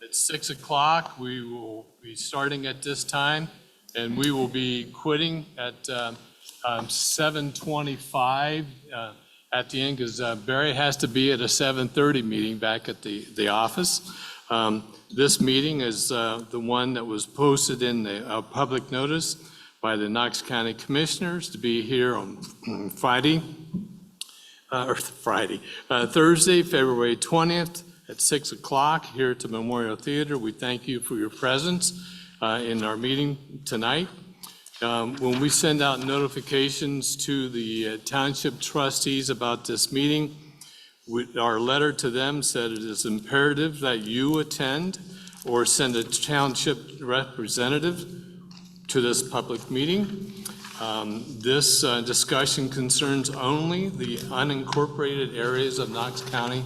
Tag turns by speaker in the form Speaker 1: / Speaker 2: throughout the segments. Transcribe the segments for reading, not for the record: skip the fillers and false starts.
Speaker 1: at 6 o'clock. We will be starting at this time, and we will be quitting at 7:25 at the end, because Barry has to be at a 7:30 meeting back at the office. This meeting is the one that was posted in the public notice by the Knox County Commissioners to be here on Thursday, February 20th at 6 o'clock here at the Memorial Theater. We thank you for your presence in our meeting tonight. When we send out notifications to the township trustees about this meeting, our letter to them said it is imperative that you attend or send a township representative to this public meeting. This discussion concerns only the unincorporated areas of Knox County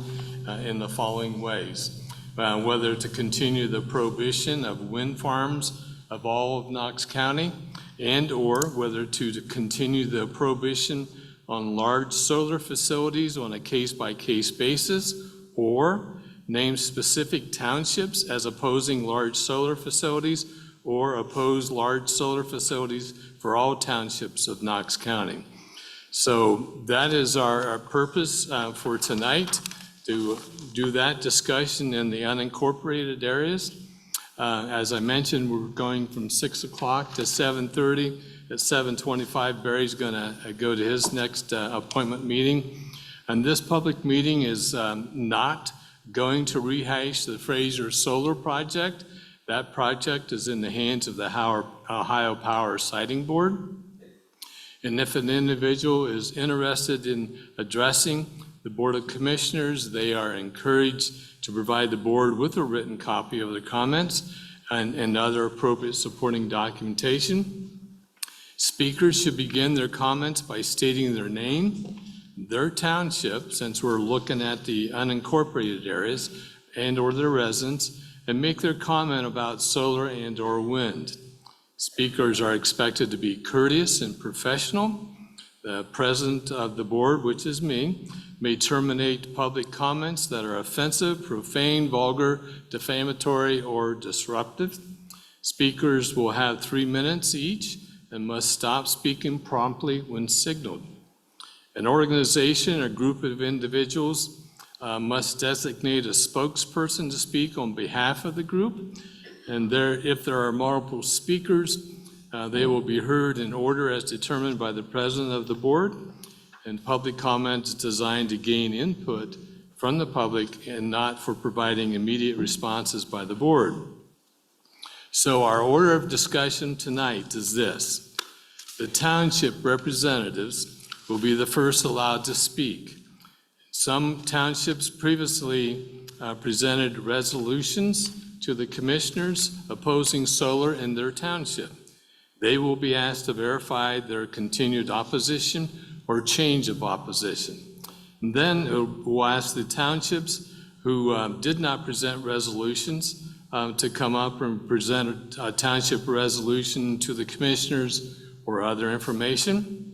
Speaker 1: in the following ways. Whether to continue the prohibition of wind farms of all of Knox County, and or whether to continue the prohibition on large solar facilities on a case-by-case basis, or name specific townships as opposing large solar facilities, or oppose large solar facilities for all townships of Knox County. So that is our purpose for tonight, to do that discussion in the unincorporated areas. As I mentioned, we're going from 6 o'clock to 7:30. At 7:25, Barry's going to go to his next appointment meeting. And this public meeting is not going to rehash the Fraser Solar Project. That project is in the hands of the Ohio Power Siting Board. And if an individual is interested in addressing the Board of Commissioners, they are encouraged to provide the board with a written copy of their comments and other appropriate supporting documentation. Speakers should begin their comments by stating their name, their township, since we're looking at the unincorporated areas, and or their residents, and make their comment about solar and or wind. Speakers are expected to be courteous and professional. The president of the board, which is me, may terminate public comments that are offensive, profane, vulgar, defamatory, or disruptive. Speakers will have 3 minutes each and must stop speaking promptly when signaled. An organization or group of individuals must designate a spokesperson to speak on behalf of the group. And if there are multiple speakers, they will be heard in order as determined by the president of the board. And public comment is designed to gain input from the public and not for providing immediate responses by the board. So our order of discussion tonight is this. The township representatives will be the first allowed to speak. Some townships previously presented resolutions to the commissioners opposing solar in their township. They will be asked to verify their continued opposition or change of opposition. And then we'll ask the townships who did not present resolutions to come up and present a township resolution to the commissioners or other information.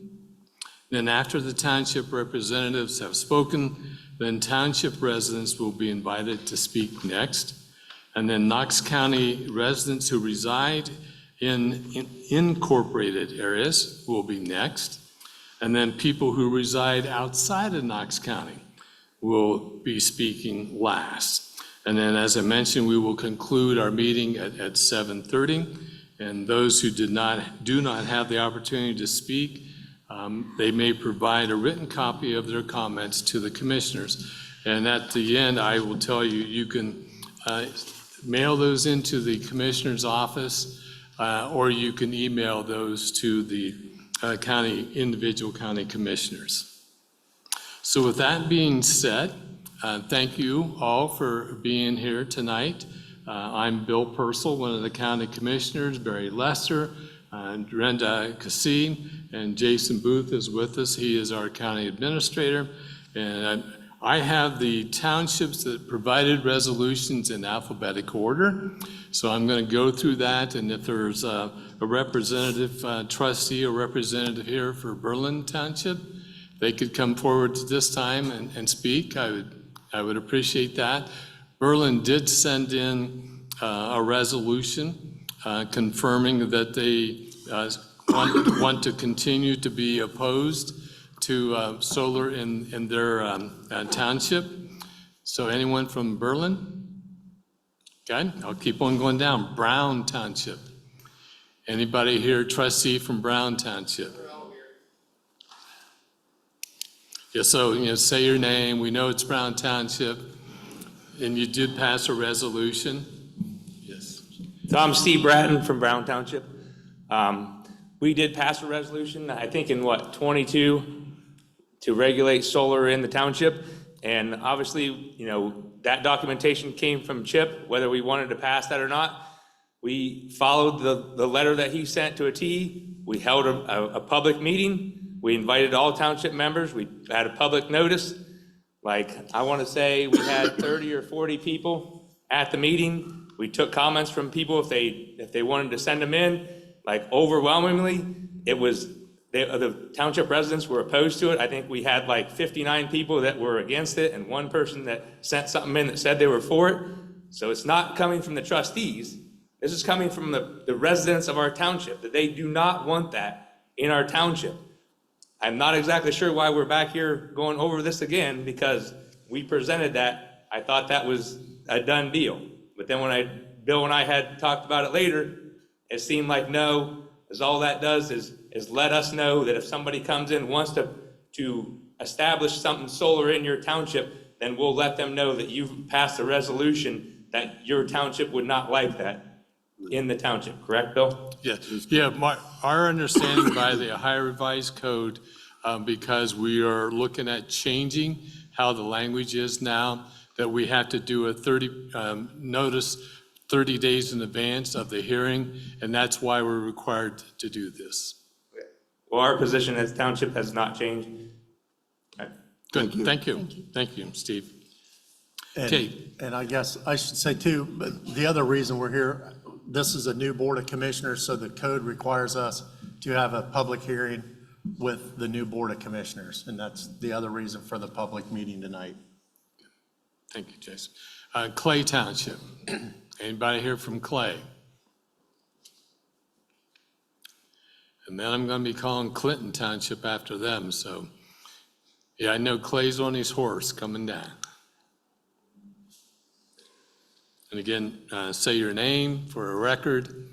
Speaker 1: Then after the township representatives have spoken, then township residents will be invited to speak next. And then Knox County residents who reside in incorporated areas will be next. And then people who reside outside of Knox County will be speaking last. And then, as I mentioned, we will conclude our meeting at 7:30. And those who do not have the opportunity to speak, they may provide a written copy of their comments to the commissioners. And at the end, I will tell you, you can mail those into the commissioner's office, or you can email those to the individual county commissioners. So with that being said, thank you all for being here tonight. I'm Bill Purcell, one of the county commissioners, Barry Lester, Brenda Cassie, and Jason Booth is with us. He is our county administrator. And I have the townships that provided resolutions in alphabetical order. So I'm going to go through that, and if there's a representative trustee or representative here for Berlin Township, they could come forward to this time and speak. I would appreciate that. Berlin did send in a resolution confirming that they want to continue to be opposed to solar in their township. So anyone from Berlin? Okay, I'll keep on going down. Brown Township. Anybody here, trustee from Brown Township? Yeah, so, say your name. We know it's Brown Township. And you did pass a resolution? Yes.
Speaker 2: So I'm Steve Bratton from Brown Township. We did pass a resolution, I think in 22, to regulate solar in the township. And obviously, that documentation came from Chip, whether we wanted to pass that or not. We followed the letter that he sent to a T. We held a public meeting. We invited all township members. We had a public notice. I want to say we had 30 or 40 people at the meeting. We took comments from people if they wanted to send them in. Overwhelmingly, it was the township residents were opposed to it. I think we had 59 people that were against it and one person that sent something in that said they were for it. So it's not coming from the trustees. This is coming from the residents of our township, that they do not want that in our township. I'm not exactly sure why we're back here going over this again, because we presented that. I thought that was a done deal. But then when Bill and I had talked about it later, it seemed like no, as all that does is let us know that if somebody comes in and wants to establish something solar in your township, then we'll let them know that you've passed a resolution that your township would not like that in the township, correct, Bill?
Speaker 1: Yeah. Our understanding by the Ohio Revised Code, because we are looking at changing how the language is now, that we have to do a notice 30 days in advance of the hearing, and that's why we're required to do this.
Speaker 2: Well, our position as township has not changed.
Speaker 1: Good, thank you, Steve. Okay.
Speaker 3: And I guess I should say too, but the other reason we're here, this is a new Board of Commissioners, so the code requires us to have a public hearing with the new Board of Commissioners, and that's the other reason for the public meeting tonight.
Speaker 1: Thank you, Jason. Clay Township. Anybody here from Clay? And then I'm going to be calling Clinton Township after them, so yeah, I know Clay's on his horse coming down. And again, say your name for a record.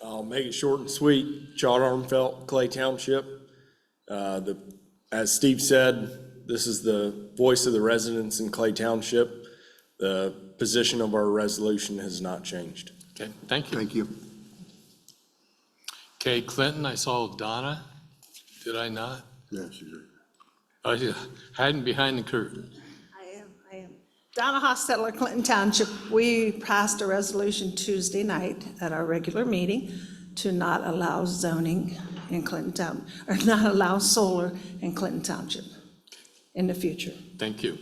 Speaker 4: I'll make it short and sweet. Chad Armfelt, Clay Township. As Steve said, this is the voice of the residents in Clay Township. The position of our resolution has not changed.
Speaker 1: Okay, thank you.
Speaker 5: Thank you.
Speaker 1: Okay, Clinton, I saw Donna. Did I not?
Speaker 5: Yeah, she's right.
Speaker 1: Oh, yeah, hiding behind the curtain.
Speaker 6: I am. Donna Hostetler, Clinton Township. We passed a resolution Tuesday night at our regular meeting to not allow zoning in Clinton Town, or not allow solar in Clinton Township in the future.
Speaker 1: Thank you.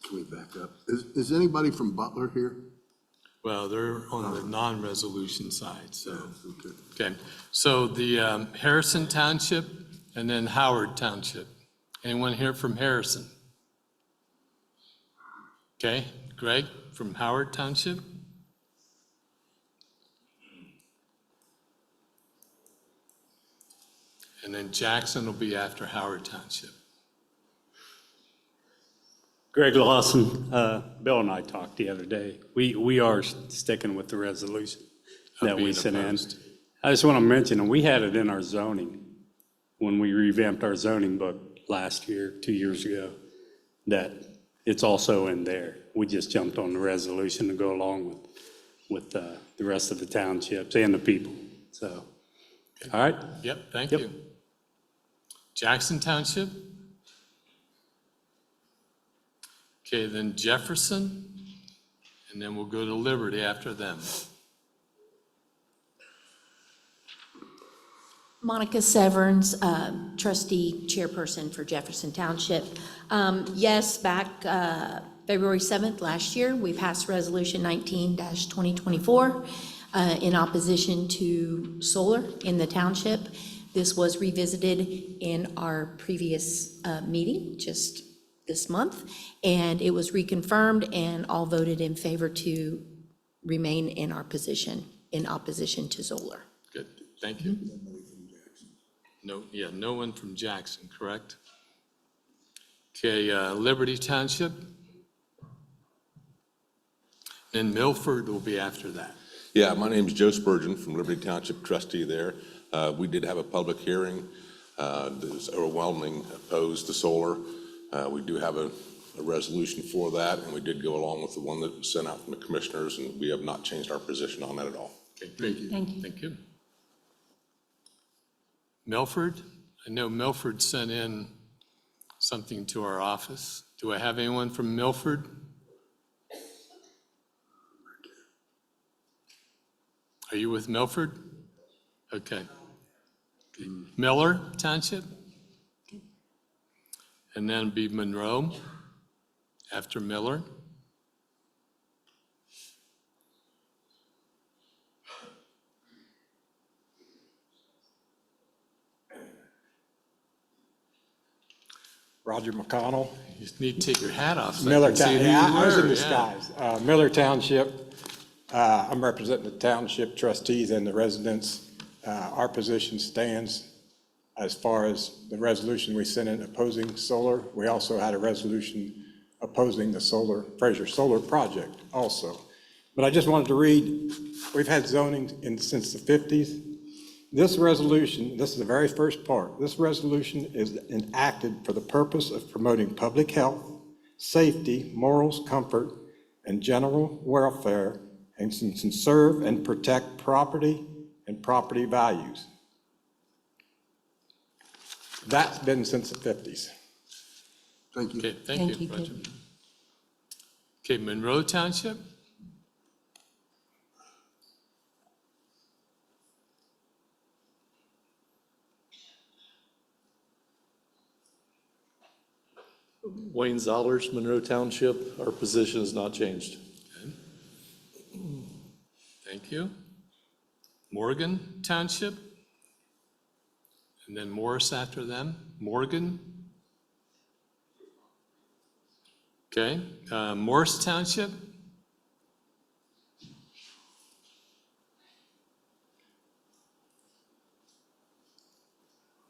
Speaker 5: Can we back up? Is anybody from Butler here?
Speaker 1: Well, they're on the non-resolution side, so.
Speaker 5: Okay.
Speaker 1: Okay, so the Harrison Township and then Howard Township. Anyone here from Harrison? Okay, Greg from Howard Township? And then Jackson will be after Howard Township.
Speaker 7: Greg Lawson, Bill and I talked the other day. We are sticking with the resolution that we
Speaker 1: being
Speaker 7: sent in.
Speaker 1: opposed.
Speaker 7: I just want to mention, we had it in our zoning when we revamped our zoning book last year, 2 years ago, that it's also in there. We just jumped on the resolution to go along with the rest of the townships and the people. So, all right.
Speaker 1: Yep, thank
Speaker 7: Yep.
Speaker 1: you. Jackson Township? Okay, then Jefferson, and then we'll go to Liberty after them.
Speaker 8: Monica Severns, trustee chairperson for Jefferson Township. Yes, back February 7th last year, we passed Resolution 19-2024 in opposition to solar in the township. This was revisited in our previous meeting just this month, and it was reconfirmed, and all voted in favor to remain in our position in opposition to Zoller.
Speaker 1: Good, thank you. No, yeah, no one from Jackson, correct? Okay, Liberty Township. And Milford will be after that.
Speaker 9: Yeah, my name is Joe Spurgeon from Liberty Township, trustee there. We did have a public hearing. There's overwhelming opposed to solar. We do have a resolution for that, and we did go along with the one that was sent out from the commissioners, and we have not changed our position on that at all.
Speaker 1: Okay, great.
Speaker 8: Thank you.
Speaker 1: Thank you. Milford, I know Milford sent in something to our office. Do I have anyone from Milford? Are you with Milford? Okay. Miller Township? And then be Monroe after Miller.
Speaker 10: Roger McConnell,
Speaker 1: You just need to take your hat off so I
Speaker 10: Miller
Speaker 1: can see
Speaker 10: Township.
Speaker 1: who you
Speaker 10: Yeah, I was in
Speaker 1: were, yeah.
Speaker 10: disguise. Miller Township, I'm representing the township trustees and the residents. Our position stands as far as the resolution we sent in opposing solar. We also had a resolution opposing the Fraser Solar Project also. But I just wanted to read, we've had zoning since the 50s. This resolution, this is the very first part, this resolution is enacted for the purpose of promoting public health, safety, morals, comfort, and general welfare, and to conserve and protect property and property values. That's been since the 50s.
Speaker 5: Thank you.
Speaker 1: Okay, thank
Speaker 8: Thank
Speaker 1: you,
Speaker 8: you,
Speaker 1: Roger.
Speaker 8: Tim.
Speaker 1: Okay, Monroe Township?
Speaker 11: Wayne Zollers, Monroe Township. Our position has not changed.
Speaker 1: Thank you. Morgan Township? And then Morris after them. Morgan? Okay, Morris Township?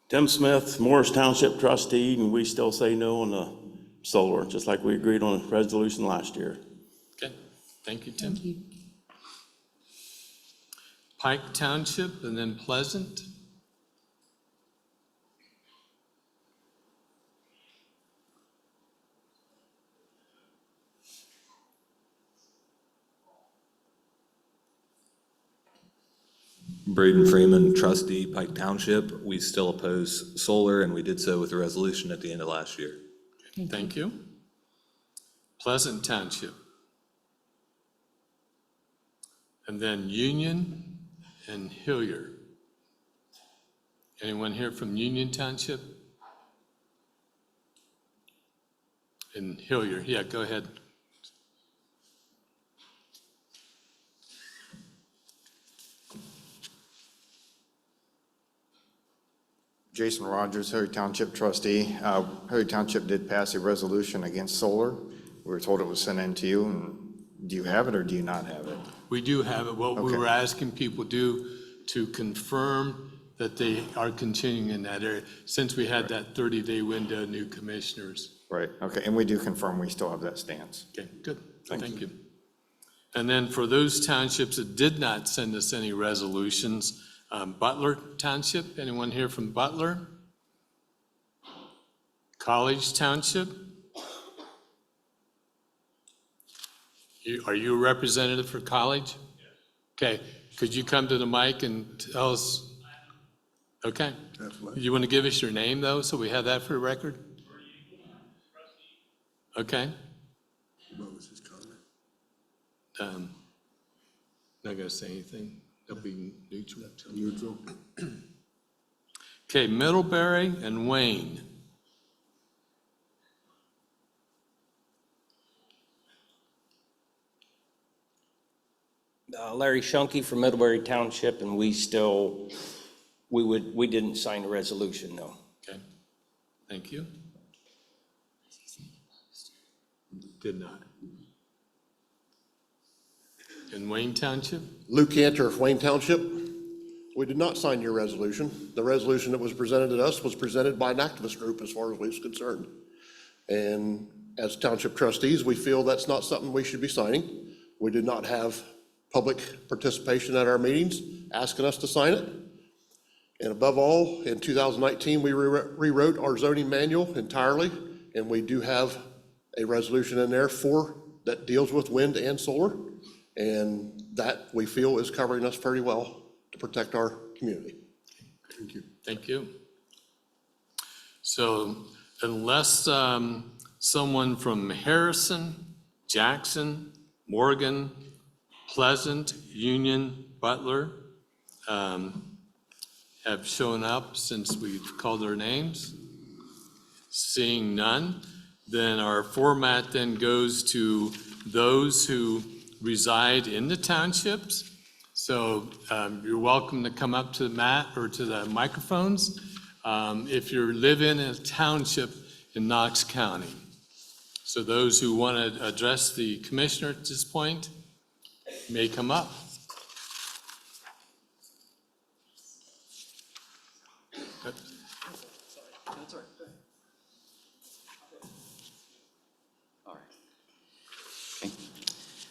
Speaker 12: Tim Smith, Morris Township trustee, and we still say no on the solar, just like we agreed on the resolution last year.
Speaker 1: Okay, thank you, Tim.
Speaker 8: Thank you.
Speaker 1: Pike Township and then Pleasant?
Speaker 13: Braden Freeman, trustee, Pike Township. We still oppose solar, and we did so with a resolution at the end of last year.
Speaker 1: Thank you. Pleasant Township. And then Union and Hilliard. Anyone here from Union Township? And Hilliard, yeah, go ahead.
Speaker 14: Jason Rogers, Harry Township trustee. Harry Township did pass a resolution against solar. We were told it was sent in to you, and do you have it or do you not have it?
Speaker 1: We do have it. What we
Speaker 14: Okay.
Speaker 1: were asking people to confirm that they are continuing in that area, since we had that 30-day window, new commissioners.
Speaker 14: Right, okay, and we do confirm we still have that stance.
Speaker 1: Okay, good. Thank you. And then for those townships that did not send us any resolutions, Butler Township, anyone here from Butler? College Township? Are you a representative for College? Okay, could you come to the mic and tell us? Okay. You want to give us your name, though, so we have that for the record? Okay.
Speaker 5: What was his comment?
Speaker 1: Not going to say anything. They'll be neutral.
Speaker 5: Neutral?
Speaker 1: Okay, Middlebury and Wayne.
Speaker 15: Larry Shunky from Middlebury Township, and we didn't sign a resolution, no.
Speaker 1: Okay, thank you. Did not. In Wayne Township?
Speaker 16: Lou Cantor of Wayne Township. We did not sign your resolution. The resolution that was presented to us was presented by an activist group as far as we was concerned. And as township trustees, we feel that's not something we should be signing. We did not have public participation at our meetings asking us to sign it. And above all, in 2019, we rewrote our zoning manual entirely, and we do have a resolution in there that deals with wind and solar. And that, we feel, is covering us pretty well to protect our community.
Speaker 5: Thank you.
Speaker 1: Thank you. So unless someone from Harrison, Jackson, Morgan, Pleasant, Union, Butler have shown up since we've called their names, seeing none, then our format then goes to those who reside in the townships. So you're welcome to come up to the mat or to the microphones if you live in a township in Knox County. So those who want to address the commissioner at this point may come up.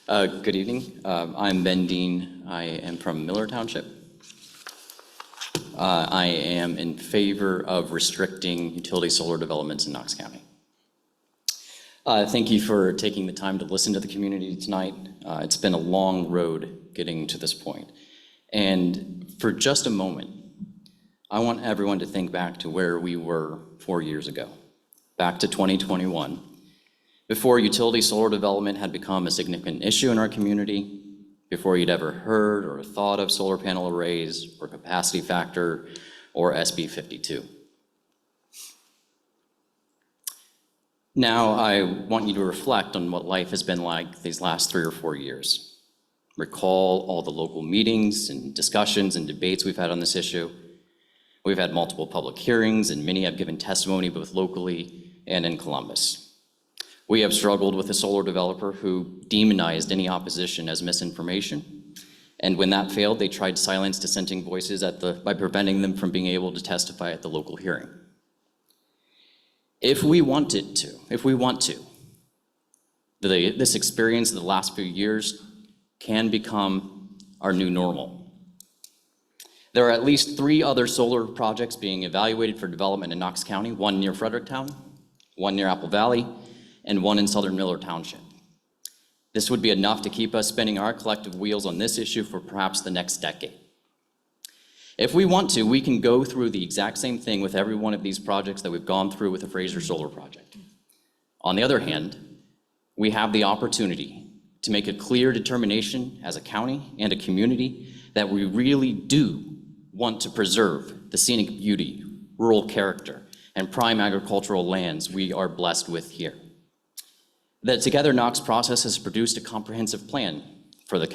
Speaker 17: Good evening. I'm Ben Dean. I am from Miller Township. I am in favor of restricting utility solar developments in Knox County. Thank you for taking the time to listen to the community tonight. It's been a long road getting to this point. And for just a moment, I want everyone to think back to where we were 4 years ago, back to 2021. Before utility solar development had become a significant issue in our community, before you'd ever heard or thought of solar panel arrays or capacity factor or SB 52. Now I want you to reflect on what life has been like these last 3 or 4 years. Recall all the local meetings and discussions and debates we've had on this issue. We've had multiple public hearings and many have given testimony both locally and in Columbus. We have struggled with a solar developer who demonized any opposition as misinformation. And when that failed, they tried to silence dissenting voices by preventing them from being able to testify at the local hearing. If we want to, this experience of the last few years can become our new normal. There are at least 3 other solar projects being evaluated for development in Knox County, one near Fredericktown, one near Apple Valley, and one in southern Miller Township. This would be enough to keep us spinning our collective wheels on this issue for perhaps the next decade. If we want to, we can go through the exact same thing with every one of these projects that we've gone through with the Fraser Solar Project. On the other hand, we have the opportunity to make a clear determination as a county and a community that we really do want to preserve the scenic beauty, rural character, and prime agricultural lands we are blessed with here. The Together Knox process has produced a comprehensive plan for the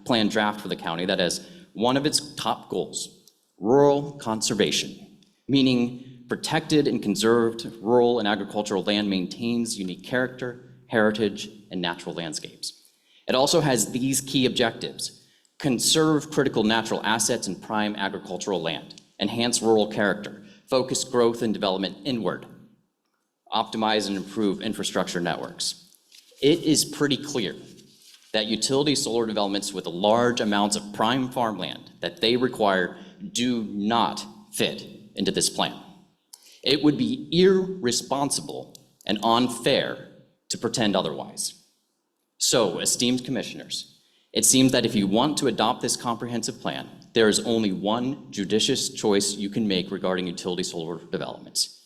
Speaker 17: plan draft for the county that has one of its top goals, rural conservation, meaning protected and conserved rural and agricultural land maintains unique character, heritage, and natural landscapes. It also has these key objectives: conserve critical natural assets and prime agricultural land, enhance rural character, focus growth and development inward, optimize and improve infrastructure networks. It is pretty clear that utility solar developments with large amounts of prime farmland that they require do not fit into this plan. It would be irresponsible and unfair to pretend otherwise. So, esteemed commissioners, it seems that if you want to adopt this comprehensive plan, there is only one judicious choice you can make regarding utility solar developments.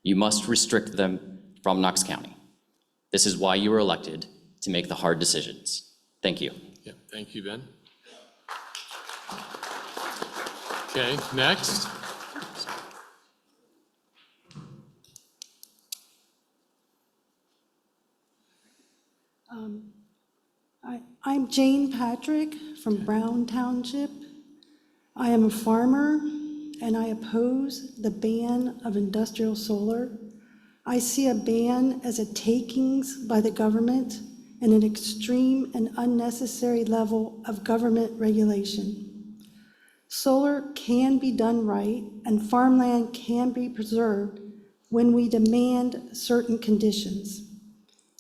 Speaker 17: You must restrict them from Knox County. This is why you were elected, to make the hard decisions. Thank you.
Speaker 1: Yeah, thank you, Ben. Okay, next.
Speaker 18: I'm Jane Patrick from Brown Township. I am a farmer and I oppose the ban of industrial solar. I see a ban as a takings by the government and an extreme and unnecessary level of government regulation. Solar can be done right, and farmland can be preserved when we demand certain conditions.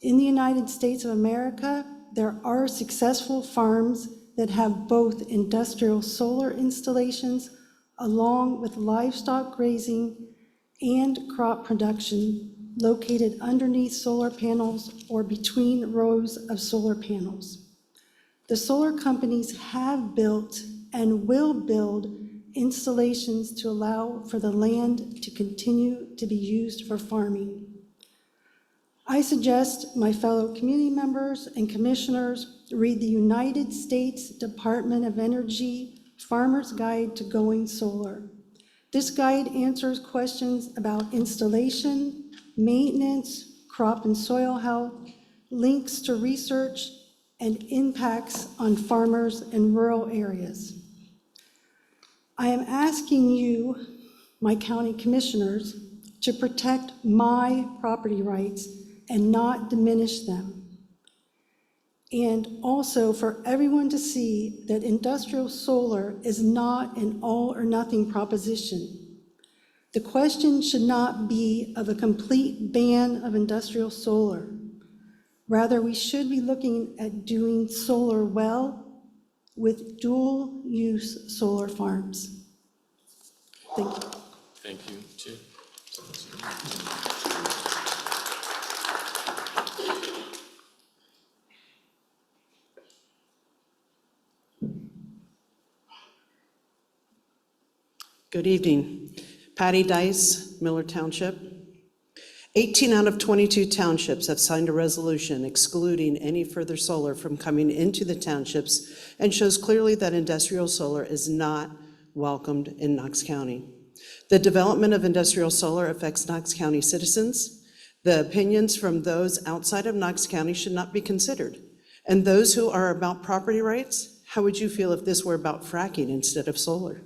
Speaker 18: In the United States of America, there are successful farms that have both industrial solar installations along with livestock grazing and crop production located underneath solar panels or between rows of solar panels. The solar companies have built and will build installations to allow for the land to continue to be used for farming. I suggest my fellow community members and commissioners read the United States Department of Energy Farmer's Guide to Going Solar. This guide answers questions about installation, maintenance, crop and soil health, links to research, and impacts on farmers in rural areas. I am asking you, my county commissioners, to protect my property rights and not diminish them. And also for everyone to see that industrial solar is not an all or nothing proposition. The question should not be of a complete ban of industrial solar. Rather, we should be looking at doing solar well with dual-use solar farms. Thank you.
Speaker 1: Thank you, Jim.
Speaker 19: Good evening. Patty Dice, Miller Township. 18 out of 22 townships have signed a resolution excluding any further solar from coming into the townships and shows clearly that industrial solar is not welcomed in Knox County. The development of industrial solar affects Knox County citizens. The opinions from those outside of Knox County should not be considered. And those who are about property rights, how would you feel if this were about fracking instead of solar?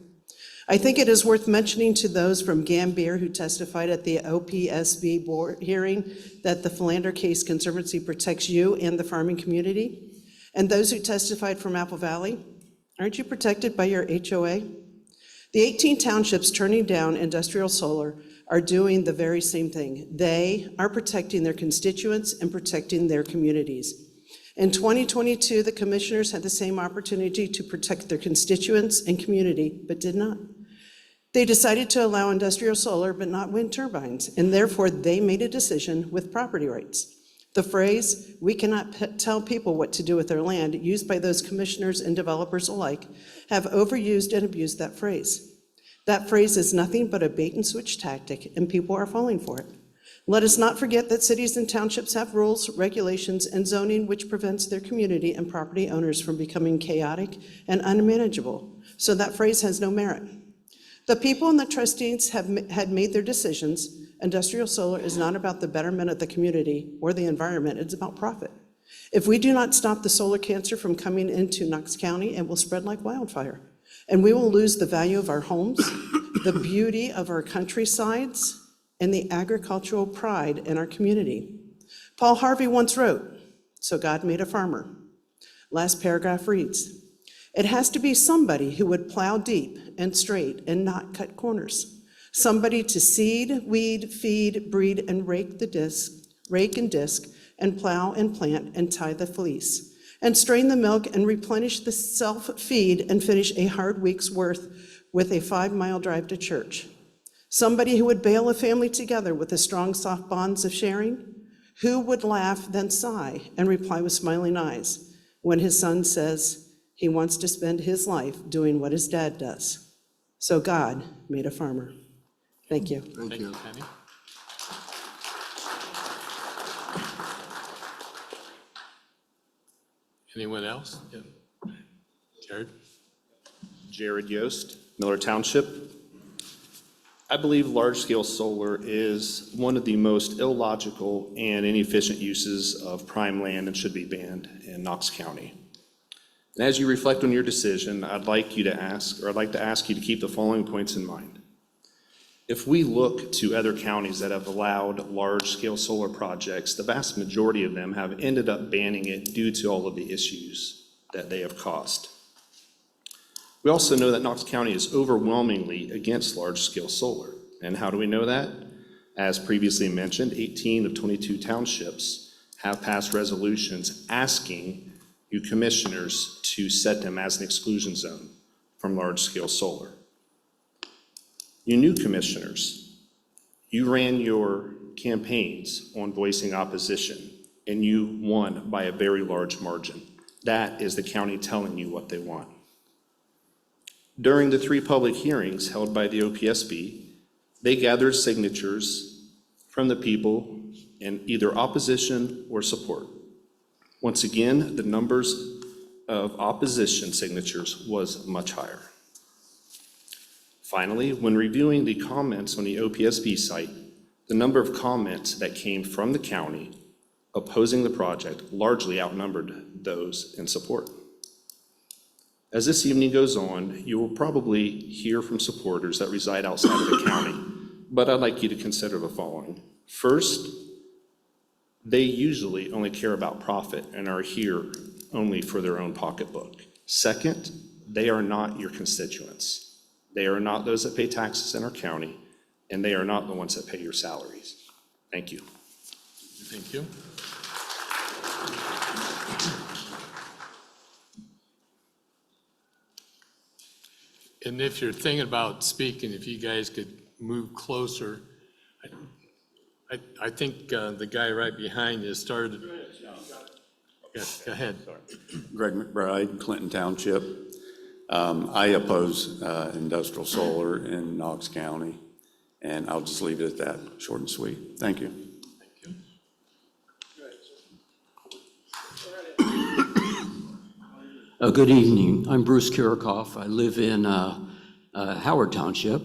Speaker 19: I think it is worth mentioning to those from Gambier who testified at the OPSB board hearing that the Philander Case Conservancy protects you and the farming community. And those who testified from Apple Valley, aren't you protected by your HOA? The 18 townships turning down industrial solar are doing the very same thing. They are protecting their constituents and protecting their communities. In 2022, the commissioners had the same opportunity to protect their constituents and community, but did not. They decided to allow industrial solar, but not wind turbines, and therefore they made a decision with property rights. The phrase, "we cannot tell people what to do with their land," used by those commissioners and developers alike, have overused and abused that phrase. That phrase is nothing but a bait and switch tactic, and people are falling for it. Let us not forget that cities and townships have rules, regulations, and zoning which prevents their community and property owners from becoming chaotic and unmanageable, so that phrase has no merit. The people and the trustees had made their decisions. Industrial solar is not about the betterment of the community or the environment, it's about profit. If we do not stop the solar cancer from coming into Knox County, it will spread like wildfire. And we will lose the value of our homes, the beauty of our countrysides, and the agricultural pride in our community. Paul Harvey once wrote, "So God made a farmer." Last paragraph reads, "It has to be somebody who would plow deep and straight and not cut corners. Somebody to seed, weed, feed, breed, and rake and disc, and plow and plant and tie the fleece, and strain the milk and replenish the self-feed and finish a hard week's worth with a 5-mile drive to church. Somebody who would bail a family together with the strong, soft bonds of sharing, who would laugh, then sigh, and reply with smiling eyes when his son says he wants to spend his life doing what his dad does. So God made a farmer." Thank you.
Speaker 1: Thank you, Penny. Anyone else? Yeah. Jared?
Speaker 20: Jared Yost, Miller Township. I believe large-scale solar is one of the most illogical and inefficient uses of prime land and should be banned in Knox County. And as you reflect on your decision, I'd like to ask you to keep the following points in mind. If we look to other counties that have allowed large-scale solar projects, the vast majority of them have ended up banning it due to all of the issues that they have caused. We also know that Knox County is overwhelmingly against large-scale solar. And how do we know that? As previously mentioned, 18 of 22 townships have passed resolutions asking you commissioners to set them as an exclusion zone from large-scale solar. You new commissioners, you ran your campaigns on voicing opposition, and you won by a very large margin. That is the county telling you what they want. During the 3 public hearings held by the OPSB, they gathered signatures from the people in either opposition or support. Once again, the numbers of opposition signatures was much higher. Finally, when reviewing the comments on the OPSB site, the number of comments that came from the county opposing the project largely outnumbered those in support. As this evening goes on, you will probably hear from supporters that reside outside of the county, but I'd like you to consider the following. First, they usually only care about profit and are here only for their own pocketbook. Second, they are not your constituents. They are not those that pay taxes in our county, and they are not the ones that pay your salaries. Thank you.
Speaker 1: Thank you. And if you're thinking about speaking, if you guys could move closer. I think the guy right behind you started. Yeah, go ahead.
Speaker 21: Greg McBride, Clinton Township. I oppose industrial solar in Knox County, and I'll just leave it at that, short and sweet. Thank you.
Speaker 22: Good evening. I'm Bruce Kirikoff. I live in Howard Township,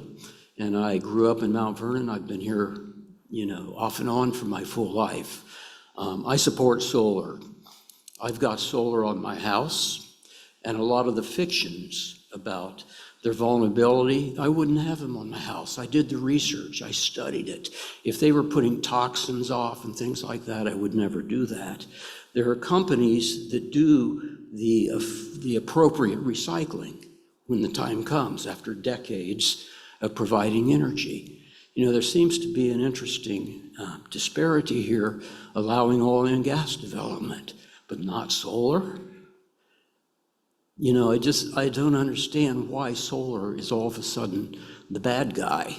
Speaker 22: and I grew up in Mount Vernon. I've been here, off and on for my full life. I support solar. I've got solar on my house, and a lot of the fictions about their vulnerability, I wouldn't have them on my house. I did the research. I studied it. If they were putting toxins off and things like that, I would never do that. There are companies that do the appropriate recycling when the time comes after decades of providing energy. There seems to be an interesting disparity here, allowing oil and gas development, but not solar. I don't understand why solar is all of a sudden the bad guy.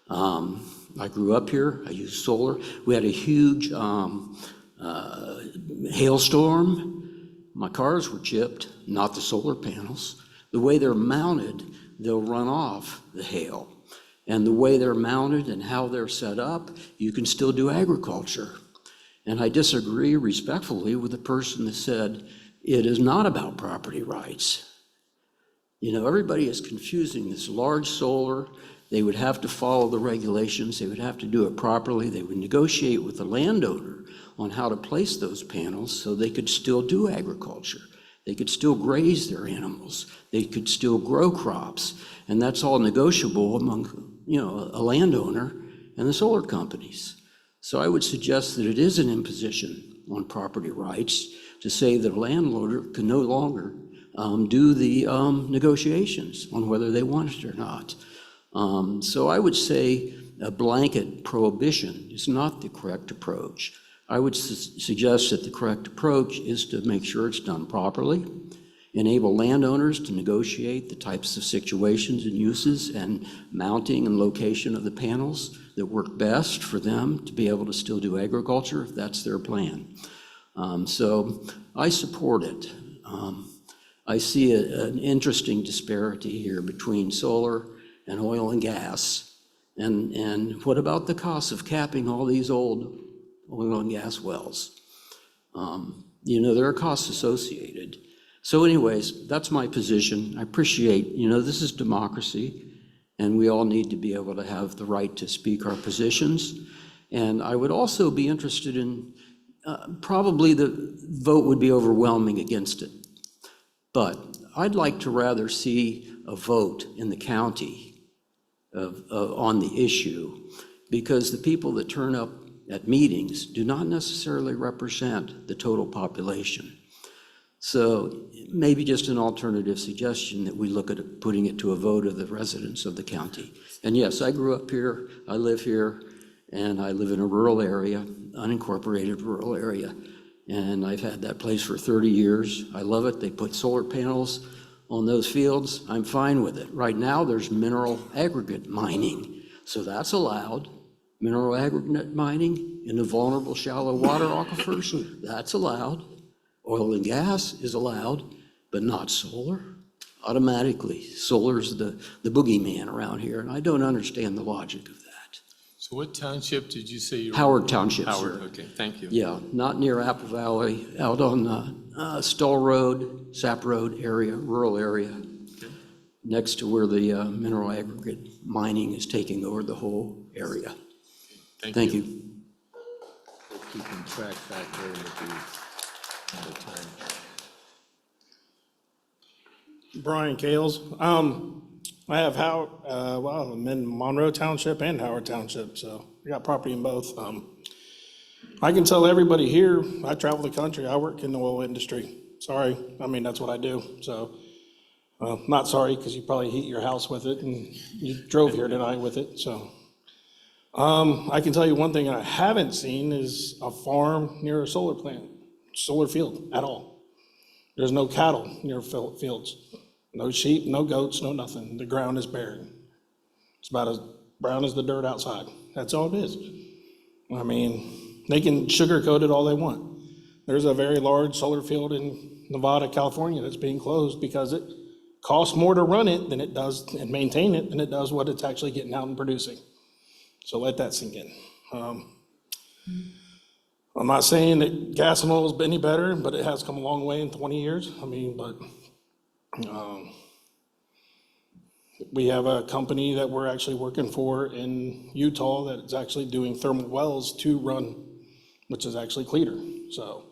Speaker 22: I grew up here, I used solar. We had a huge hailstorm. My cars were chipped, not the solar panels. The way they're mounted, they'll run off the hail. And the way they're mounted and how they're set up, you can still do agriculture. And I disagree respectfully with the person that said it is not about property rights. Everybody is confusing this large solar. They would have to follow the regulations. They would have to do it properly. They would negotiate with the landowner on how to place those panels so they could still do agriculture. They could still graze their animals. They could still grow crops. And that's all negotiable among, a landowner and the solar companies. So I would suggest that it is an imposition on property rights to say that a landlord can no longer do the negotiations on whether they want it or not. So I would say a blanket prohibition is not the correct approach. I would suggest that the correct approach is to make sure it's done properly, enable landowners to negotiate the types of situations and uses and mounting and location of the panels that work best for them to be able to still do agriculture if that's their plan. So I support it. I see an interesting disparity here between solar and oil and gas. And what about the cost of capping all these old oil and gas wells? There are costs associated. So anyways, that's my position. I appreciate, this is democracy, and we all need to be able to have the right to speak our positions. And I would also be interested in, probably the vote would be overwhelming against it. But I'd like to rather see a vote in the county on the issue, because the people that turn up at meetings do not necessarily represent the total population. So maybe just an alternative suggestion that we look at putting it to a vote of the residents of the county. And yes, I grew up here, I live here, and I live in a rural area, unincorporated rural area. And I've had that place for 30 years. I love it. They put solar panels on those fields. I'm fine with it. Right now, there's mineral aggregate mining. So that's allowed. Mineral aggregate mining in the vulnerable shallow water aquifers, that's allowed. Oil and gas is allowed, but not solar. Automatically, solar's the boogeyman around here, and I don't understand the logic of that.
Speaker 1: So what township did you say you were?
Speaker 22: Howard Township,
Speaker 1: Howard,
Speaker 22: sir.
Speaker 1: okay, thank you.
Speaker 22: Yeah, not near Apple Valley, out on Stoll Road, Sap Road area, rural area, next to where the mineral aggregate mining is taking over the whole area. Thank you.
Speaker 5: Keeping track back there with the time.
Speaker 2: Brian Kales. I have I'm in Monroe Township and Howard Township, so I got property in both. I can tell everybody here, I travel the country, I work in the oil industry. Sorry, I mean, that's what I do, so. Not sorry, because you probably heat your house with it, and you drove here tonight with it, so. I can tell you one thing I haven't seen is a farm near a solar plant, solar field at all. There's no cattle near fields, no sheep, no goats, no nothing. The ground is barren. It's about as brown as the dirt outside. That's all it is. I mean, they can sugarcoat it all they want. There's a very large solar field in Nevada, California that's being closed because it costs more to run it than it does and maintain it than it does what it's actually getting out and producing. So let that sink in. I'm not saying that gas and oil is any better, but it has come a long way in 20 years. I mean, but we have a company that we're actually working for in Utah that is actually doing thermal wells to run, which is actually cleaner. So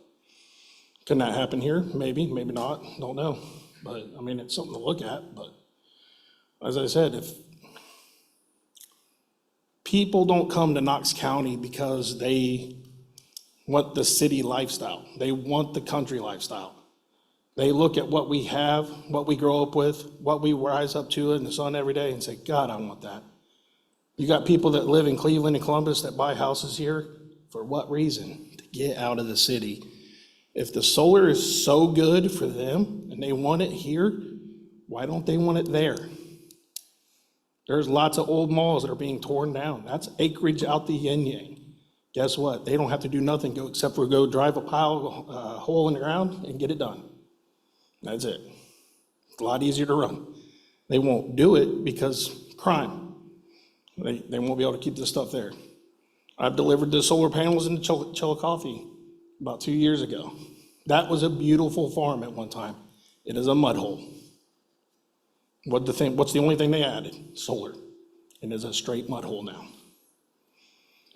Speaker 2: can that happen here? Maybe, maybe not, don't know. But I mean, it's something to look at. But as I said, if people don't come to Knox County because they want the city lifestyle. They want the country lifestyle. They look at what we have, what we grow up with, what we rise up to in the sun every day and say, God, I want that. You got people that live in Cleveland and Columbus that buy houses here. For what reason? To get out of the city. If the solar is so good for them and they want it here, why don't they want it there? There's lots of old malls that are being torn down. That's acreage out the yin-yang. Guess what? They don't have to do nothing except for go drive a hole in the ground and get it done. That's it. It's a lot easier to run. They won't do it because crime. They won't be able to keep this stuff there. I've delivered the solar panels in Chillicothe about 2 years ago. That was a beautiful farm at one time. It is a mud hole. What's the only thing they added? Solar. And it's a straight mud hole now.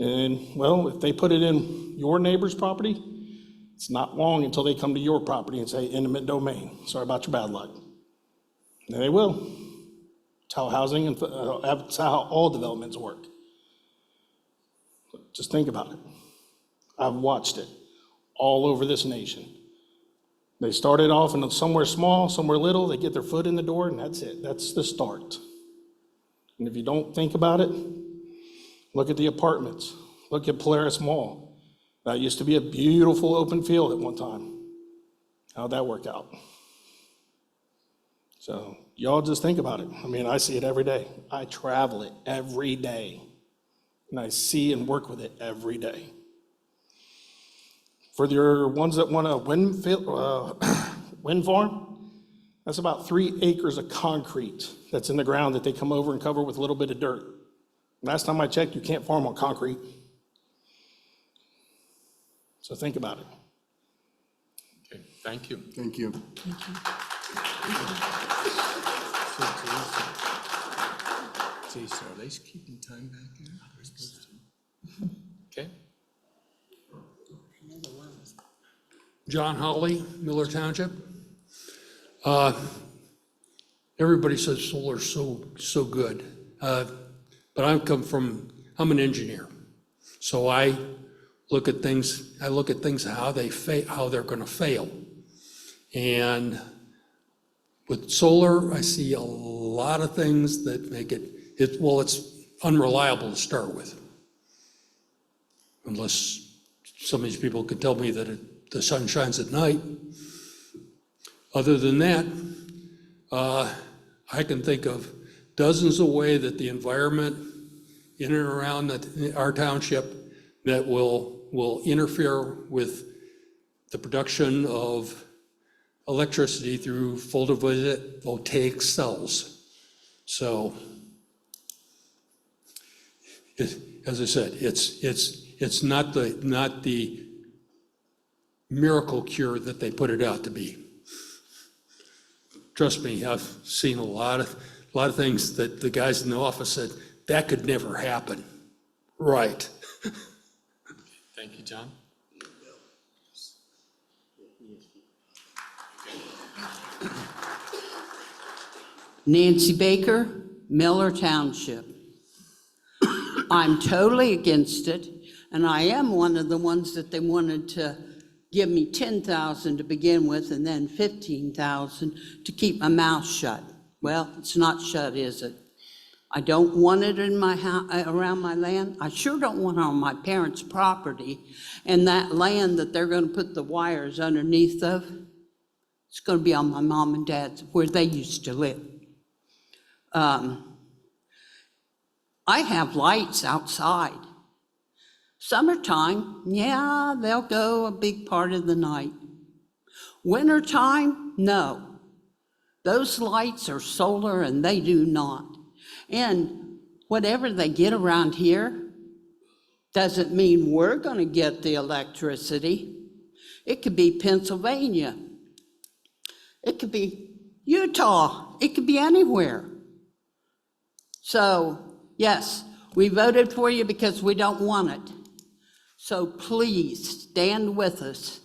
Speaker 2: And, well, if they put it in your neighbor's property, it's not long until they come to your property and say, intimate domain. Sorry about your bad luck. And they will. It's how housing and that's how all developments work. Just think about it. I've watched it all over this nation. They started off in somewhere small, somewhere little, they get their foot in the door, and that's it. That's the start. And if you don't think about it, look at the apartments. Look at Polaris Mall. That used to be a beautiful open field at one time. How'd that work out? So y'all just think about it. I mean, I see it every day. I travel it every day. And I see and work with it every day. For your ones that want a wind farm, that's about 3 acres of concrete that's in the ground that they come over and cover with a little bit of dirt. Last time I checked, you can't farm on concrete. So think about it.
Speaker 1: Okay, thank you.
Speaker 5: Thank you.
Speaker 1: Jason, are they keeping time back here? Okay.
Speaker 3: John Holly, Miller Township. Everybody says solar's so good. but I'm an engineer. So I look at things how they're gonna fail. And with solar, I see a lot of things that make it's unreliable to start with. Unless some of these people could tell me that the sun shines at night. Other than that, I can think of dozens of ways that the environment in and around our township that will interfere with the production of electricity through photovoltaic cells. So, as I said, it's not the miracle cure that they put it out to be. Trust me, I've seen a lot of things that the guys in the office said, that could never happen. Right.
Speaker 1: Thank you, John.
Speaker 4: Nancy Baker, Miller Township. I'm totally against it, and I am one of the ones that they wanted to give me $10,000 to begin with and then $15,000 to keep my mouth shut. Well, it's not shut, is it? I don't want it in my house, around my land. I sure don't want it on my parents' property. And that land that they're going to put the wires underneath of, it's going to be on my mom and dad's, where they used to live. I have lights outside. Summertime, yeah, they'll go a big part of the night. Wintertime, no. Those lights are solar and they do not. And whatever they get around here doesn't mean we're going to get the electricity. It could be Pennsylvania. It could be Utah. It could be anywhere. So, yes, we voted for you because we don't want it. So please stand with us.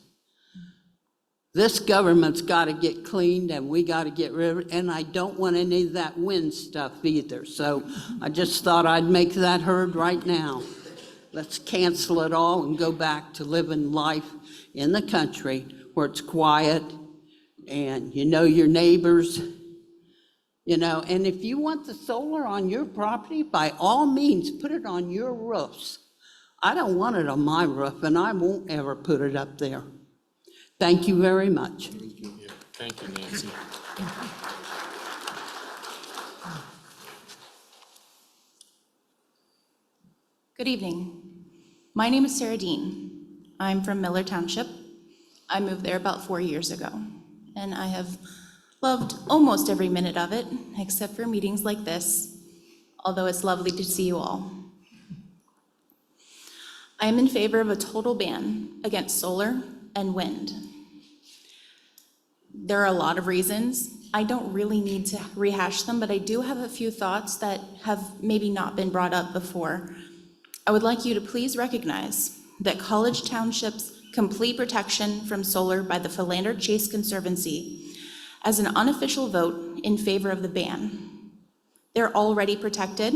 Speaker 4: This government's got to get cleaned and we got to get rid of it. And I don't want any of that wind stuff either. So I just thought I'd make that heard right now. Let's cancel it all and go back to living life in the country where it's quiet and you know your neighbors. You know, and if you want the solar on your property, by all means, put it on your roofs. I don't want it on my roof, and I won't ever put it up there. Thank you very much.
Speaker 1: Thank you, Nancy.
Speaker 6: Good evening. My name is Sarah Dean. I'm from Miller Township. I moved there about 4 years ago, and I have loved almost every minute of it, except for meetings like this, although it's lovely to see you all. I am in favor of a total ban against solar and wind. There are a lot of reasons. I don't really need to rehash them, but I do have a few thoughts that have maybe not been brought up before. I would like you to please recognize that College Township's complete protection from solar by the Philander Chase Conservancy as an unofficial vote in favor of the ban. They're already protected,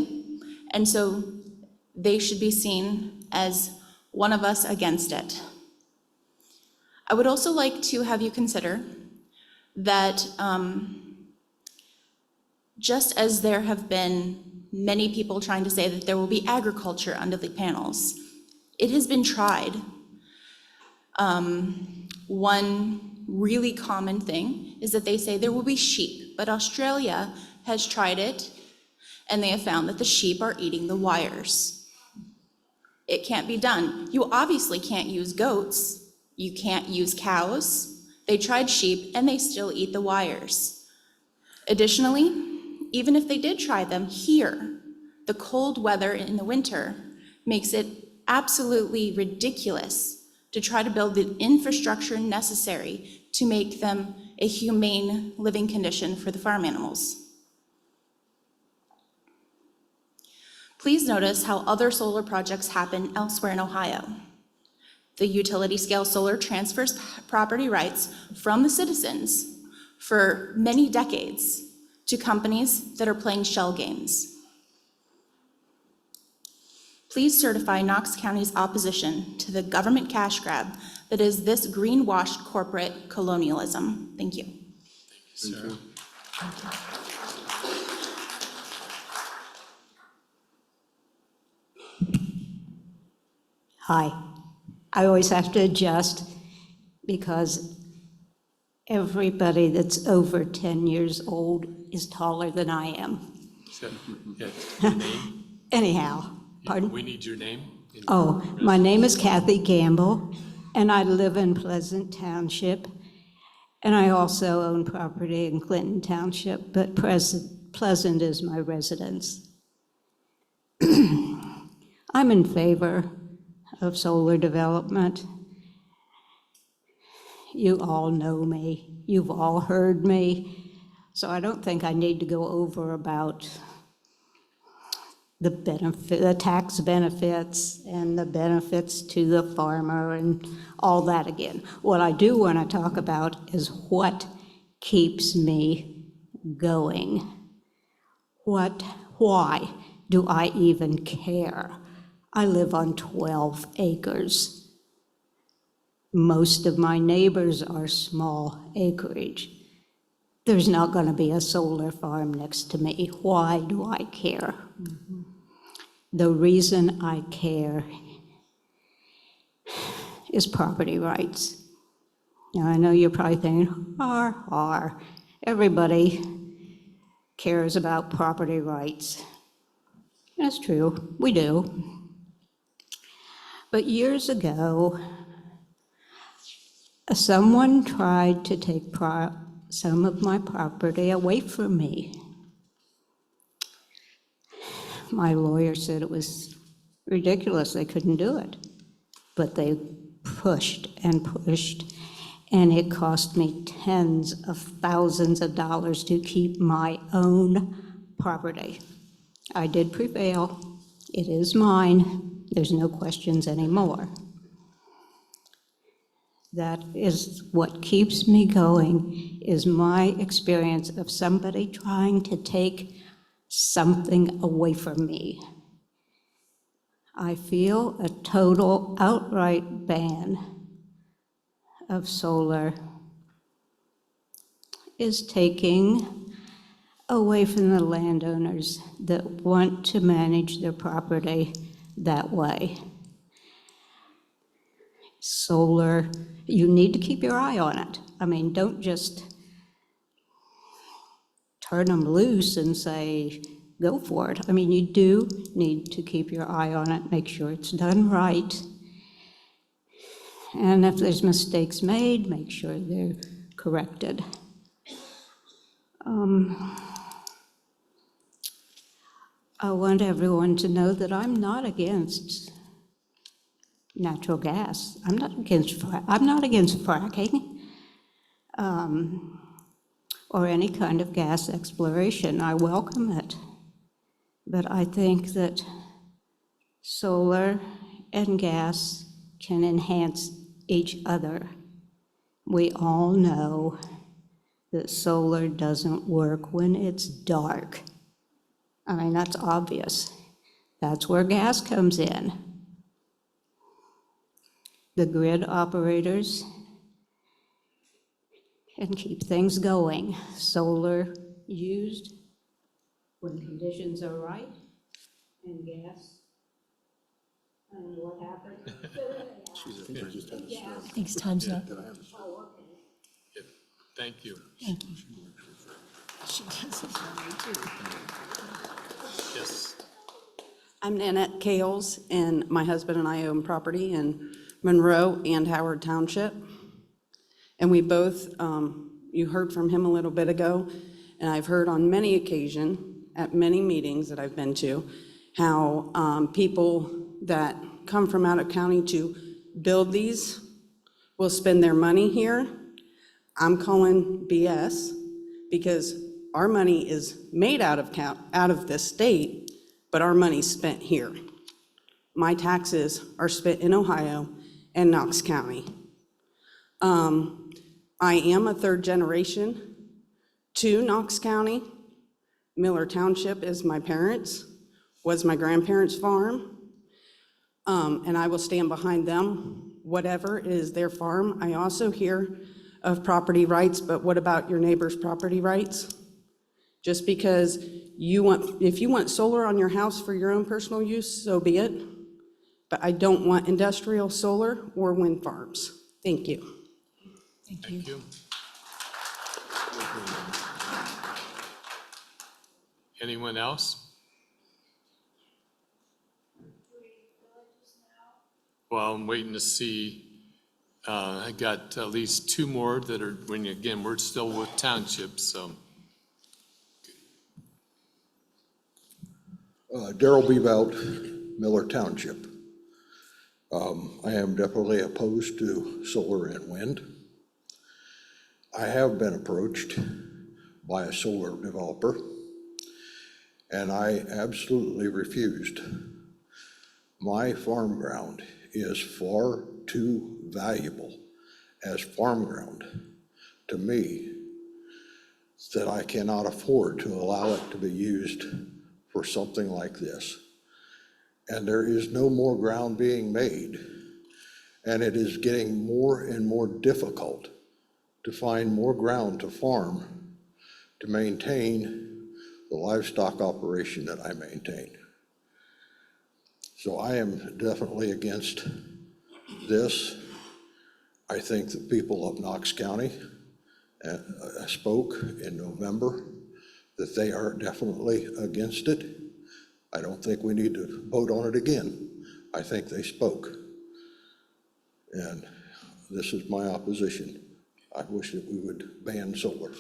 Speaker 6: and so they should be seen as one of us against it. I would also like to have you consider that just as there have been many people trying to say that there will be agriculture under the panels, it has been tried. One really common thing is that they say there will be sheep, but Australia has tried it and they have found that the sheep are eating the wires. It can't be done. You obviously can't use goats. You can't use cows. They tried sheep and they still eat the wires. Additionally, even if they did try them here, the cold weather in the winter makes it absolutely ridiculous to try to build the infrastructure necessary to make them a humane living condition for the farm animals. Please notice how other solar projects happen elsewhere in Ohio. The utility scale solar transfers property rights from the citizens for many decades to companies that are playing shell games. please certify Knox County's opposition to the government cash grab that is this greenwashed corporate colonialism. Thank you.
Speaker 1: Sarah.
Speaker 7: Hi. I always have to adjust because everybody that's over 10 years old is taller than I am.
Speaker 1: So, yeah, your name?
Speaker 7: Anyhow, pardon?
Speaker 1: We need your name.
Speaker 7: Oh, my name is Kathy Gamble, and I live in Pleasant Township, and I also own property in Clinton Township, but Pleasant is my residence. I'm in favor of solar development. You all know me. You've all heard me. So I don't think I need to go over about the tax benefits and the benefits to the farmer and all that again. What I do want to talk about is what keeps me going. Why do I even care? I live on 12 acres. Most of my neighbors are small acreage. There's not going to be a solar farm next to me. Why do I care? The reason I care is property rights. Now, I know you're probably thinking, everybody cares about property rights. That's true, we do. But years ago, someone tried to take some of my property away from me. My lawyer said it was ridiculous, they couldn't do it. But they pushed, and it cost me tens of thousands of dollars to keep my own property. I did prevail. It is mine. There's no questions anymore. That is what keeps me going, is my experience of somebody trying to take something away from me. I feel a total outright ban of solar is taking away from the landowners that want to manage their property that way. Solar, you need to keep your eye on it. I mean, don't just turn them loose and say, go for it. I mean, you do need to keep your eye on it, make sure it's done right. And if there's mistakes made, make sure they're corrected. I want everyone to know that I'm not against natural gas. I'm not against fracking or any kind of gas exploration. I welcome it. But I think that solar and gas can enhance each other. We all know that solar doesn't work when it's dark. I mean, that's obvious. That's where gas comes in. The grid operators can keep things going. Solar used when conditions are right, and gas. And what happened?
Speaker 8: Thanks, time's up.
Speaker 1: Thank you.
Speaker 8: Thank you. She does it for me too.
Speaker 1: Yes.
Speaker 19: I'm Nanette Kales, and my husband and I own property in Monroe and Howard Township. And we both, you heard from him a little bit ago, and I've heard on many occasions at many meetings that I've been to, how people that come from out of county to build these will spend their money here. I'm calling BS, because our money is made out of this state, but our money's spent here. My taxes are spent in Ohio and Knox County. I am a third generation to Knox County. Miller Township is my parents', was my grandparents' farm. and I will stand behind them, whatever is their farm. I also hear of property rights, but what about your neighbor's property rights? Just because if you want solar on your house for your own personal use, so be it. But I don't want industrial solar or wind farms. Thank you.
Speaker 1: Thank you. Anyone else? Well, I'm waiting to see, I got at least two more that are, again, we're still with townships, so.
Speaker 9: Darrell Bebout, Miller Township. I am definitely opposed to solar and wind. I have been approached by a solar developer, and I absolutely refused. My farm ground is far too valuable as farm ground to me that I cannot afford to allow it to be used for something like this. And there is no more ground being made, and it is getting more and more difficult to find more ground to farm to maintain the livestock operation that I maintain. So I am definitely against this. I think the people of Knox County spoke in November that they are definitely against it. I don't think we need to vote on it again. I think they spoke. And this is my opposition. I wish that we would ban solar.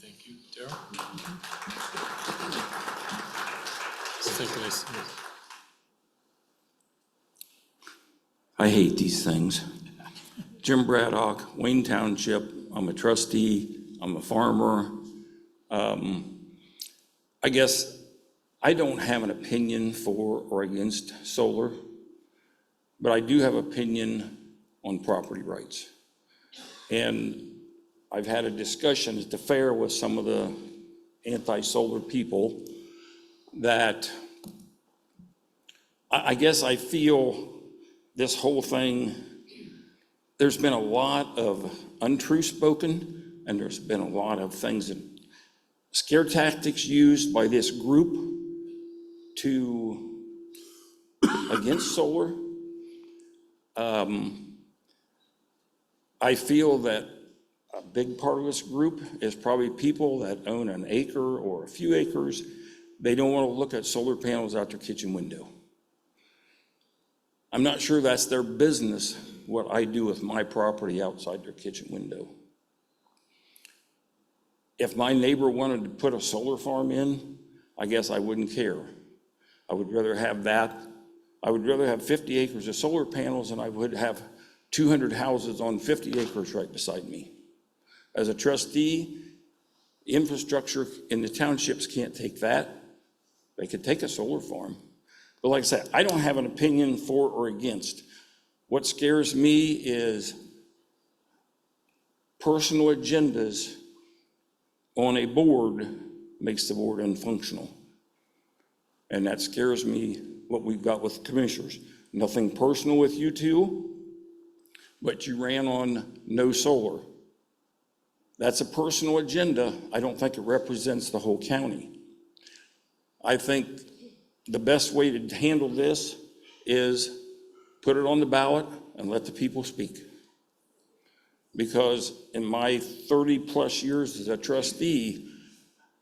Speaker 1: Thank you. Darrell? Second, I see.
Speaker 12: I hate these things. Jim Braddock, Wayne Township. I'm a trustee. I'm a farmer. I guess I don't have an opinion for or against solar, but I do have opinion on property rights. And I've had a discussion at the fair with some of the anti-solar people that I guess I feel this whole thing, there's been a lot of untruth spoken, and there's been a lot of things that scare tactics used by this group against solar. I feel that a big part of this group is probably people that own an acre or a few acres. They don't want to look at solar panels out their kitchen window. I'm not sure that's their business, what I do with my property outside their kitchen window. If my neighbor wanted to put a solar farm in, I guess I wouldn't care. I would rather have that. I would rather have 50 acres of solar panels than I would have 200 houses on 50 acres right beside me. As a trustee, infrastructure in the townships can't take that. They could take a solar farm. But like I said, I don't have an opinion for or against. What scares me is personal agendas on a board makes the board unfunctional. And that scares me, what we've got with commissioners. Nothing personal with you two, but you ran on no solar. That's a personal agenda. I don't think it represents the whole county. I think the best way to handle this is put it on the ballot and let the people speak. Because in my 30-plus years as a trustee,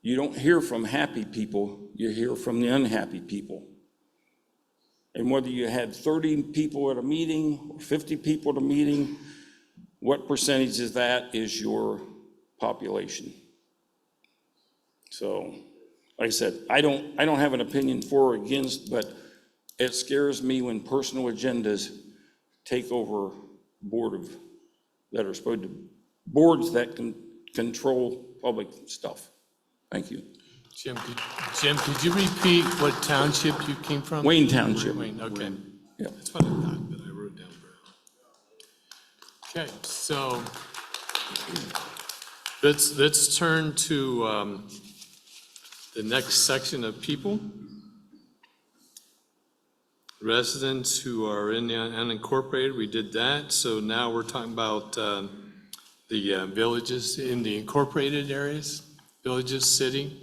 Speaker 12: you don't hear from happy people, you hear from the unhappy people. And whether you had 30 people at a meeting or 50 people at a meeting, what percentage of that is your population? So, like I said, I don't have an opinion for or against, but it scares me when personal agendas take over boards that can control public stuff. Thank you.
Speaker 1: Jim, could you repeat what township you came from?
Speaker 12: Wayne Township.
Speaker 1: Wayne, okay.
Speaker 12: Yeah.
Speaker 1: That's what I thought, but I wrote down. Okay, so let's turn to the next section of people. residents who are in the unincorporated, we did that. So now we're talking about the villages in the incorporated areas, villages, city.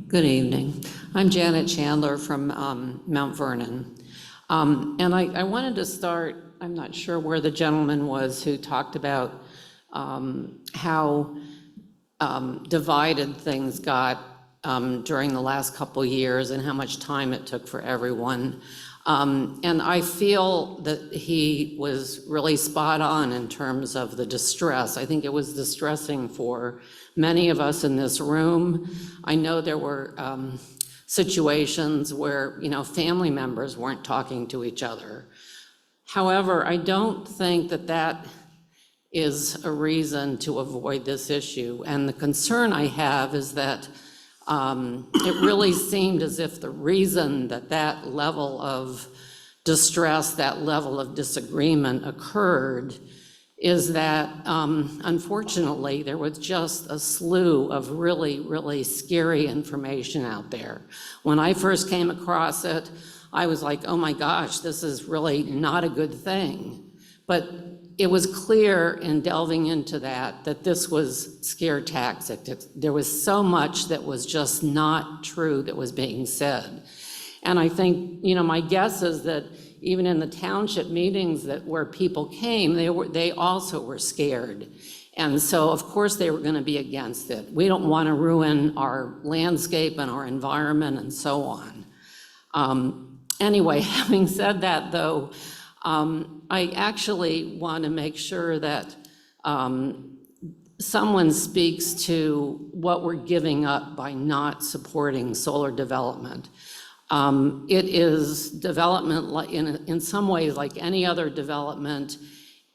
Speaker 10: Good evening. I'm Janet Chandler from Mount Vernon. And I wanted to start, I'm not sure where the gentleman was who talked about how divided things got during the last couple years and how much time it took for everyone. And I feel that he was really spot on in terms of the distress. I think it was distressing for many of us in this room. I know there were situations where, family members weren't talking to each other. However, I don't think that that is a reason to avoid this issue. And the concern I have is that it really seemed as if the reason that that level of distress, that level of disagreement occurred is that, unfortunately, there was just a slew of really, really scary information out there. When I first came across it, I was like, oh my gosh, this is really not a good thing. But it was clear in delving into that this was scare tactics. There was so much that was just not true that was being said. And I think, my guess is that even in the township meetings where people came, they also were scared. And so, of course, they were going to be against it. We don't want to ruin our landscape and our environment and so on. Anyway, having said that, though, I actually want to make sure that someone speaks to what we're giving up by not supporting solar development. It is development in some ways like any other development.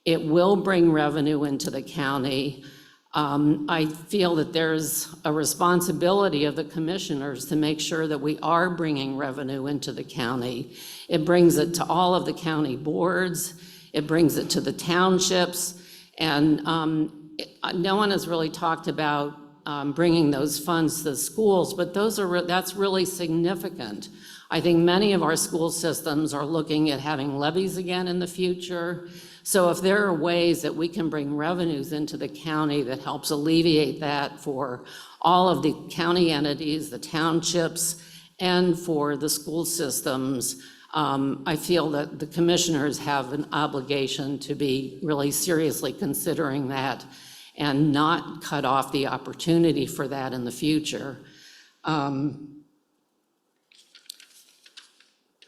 Speaker 10: It will bring revenue into the county. I feel that there's a responsibility of the commissioners to make sure that we are bringing revenue into the county. It brings it to all of the county boards. It brings it to the townships. And no one has really talked about bringing those funds to the schools, but that's really significant. I think many of our school systems are looking at having levies again in the future. So if there are ways that we can bring revenues into the county that helps alleviate that for all of the county entities, the townships, and for the school systems, I feel that the commissioners have an obligation to be really seriously considering that and not cut off the opportunity for that in the future.